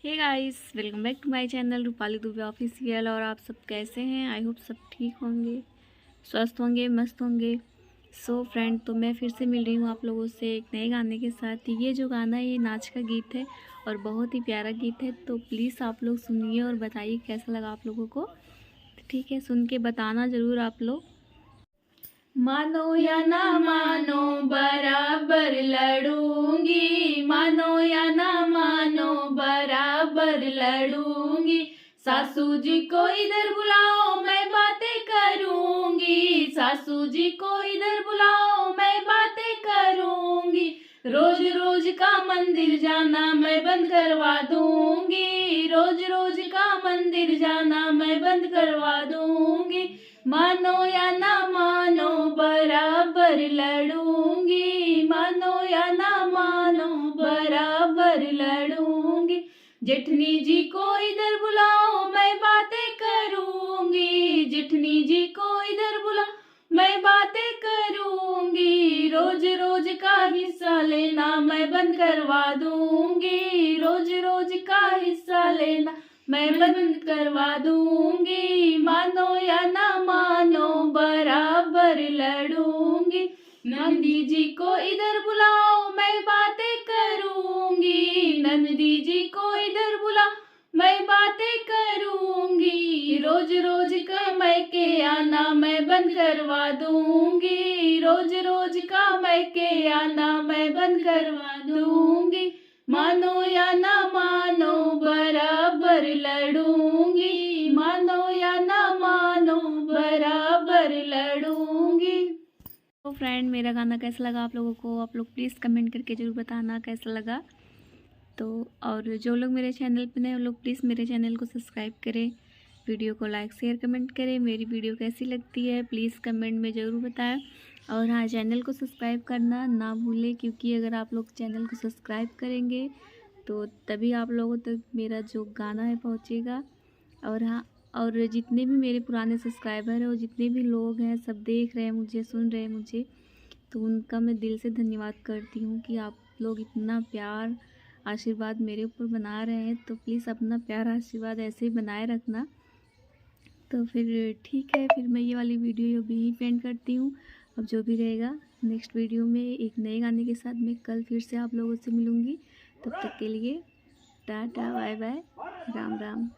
Hey guys, welcome back to my channel Rupali Dubey official. और आप सब कैसे हैं? आई होप सब ठीक होंगे, स्वस्थ होंगे, मस्त होंगे। सो फ्रेंड, तो मैं फिर से मिल रही हूँ आप लोगों से एक नए गाने के साथ। ये जो गाना है ये नाच का गीत है और बहुत ही प्यारा गीत है। तो प्लीज़ आप लोग सुनिए और बताइए कैसा लगा आप लोगों को। ठीक है, सुन के बताना ज़रूर आप लोग। मानो या ना मानो बराबर लड़ूंगी, मानो या ना मानो बराबर लड़ूंगी। सासू जी को इधर बुलाओ मैं बातें करूंगी, सासू जी को इधर बुलाओ मैं बातें करूंगी। रोज रोज का मंदिर जाना मैं बंद करवा दूंगी, रोज रोज का मंदिर जाना मैं बंद करवा दूंगी। मानो या ना मानो बराबर लड़ूंगी, मानो या ना मानो बराबर लड़ूंगी। जेठनी जी को इधर बुलाओ मैं बातें करूंगी, जेठनी जी को इधर बुलाओ मैं बातें करूंगी। रोज रोज का हिस्सा लेना मैं बंद करवा दूंगी, रोज रोज का हिस्सा लेना मैं बंद करवा दूंगी। मानो या ना मानो बराबर लड़ूंगी। नंदी जी को इधर बुलाओ मैं बातें करूंगी, नंदी जी को इधर बुलाओ मैं बातें करूंगी। रोज रोज का मैके आना मैं बंद करवा दूंगी, रोज रोज का मैके आना मैं बंद करवा दूंगी। मानो या ना मानो बराबर लड़ूंगी, मानो या ना मानो बराबर लड़ूंगी। तो फ्रेंड, मेरा गाना कैसा लगा आप लोगों को? आप लोग प्लीज़ कमेंट करके ज़रूर बताना कैसा लगा। तो और जो लोग मेरे चैनल पे नए वो लोग प्लीज़ मेरे चैनल को सब्सक्राइब करें, वीडियो को लाइक शेयर कमेंट करें। मेरी वीडियो कैसी लगती है प्लीज़ कमेंट में ज़रूर बताएं। और हाँ, चैनल को सब्सक्राइब करना ना भूलें, क्योंकि अगर आप लोग चैनल को सब्सक्राइब करेंगे तो तभी आप लोगों तक मेरा जो गाना है पहुँचेगा। और हाँ, और जितने भी मेरे पुराने सब्सक्राइबर हैं और जितने भी लोग हैं सब देख रहे हैं मुझे, सुन रहे हैं मुझे, तो उनका मैं दिल से धन्यवाद करती हूँ कि आप लोग इतना प्यार आशीर्वाद मेरे ऊपर बना रहे हैं। तो प्लीज़ अपना प्यार आशीर्वाद ऐसे ही बनाए रखना। तो फिर ठीक है, फिर मैं ये वाली वीडियो भी ही एंड करती हूँ। अब जो भी रहेगा नेक्स्ट वीडियो में एक नए गाने के साथ मैं कल फिर से आप लोगों से मिलूँगी। तब तक के लिए tata bye bye, Ram Ram.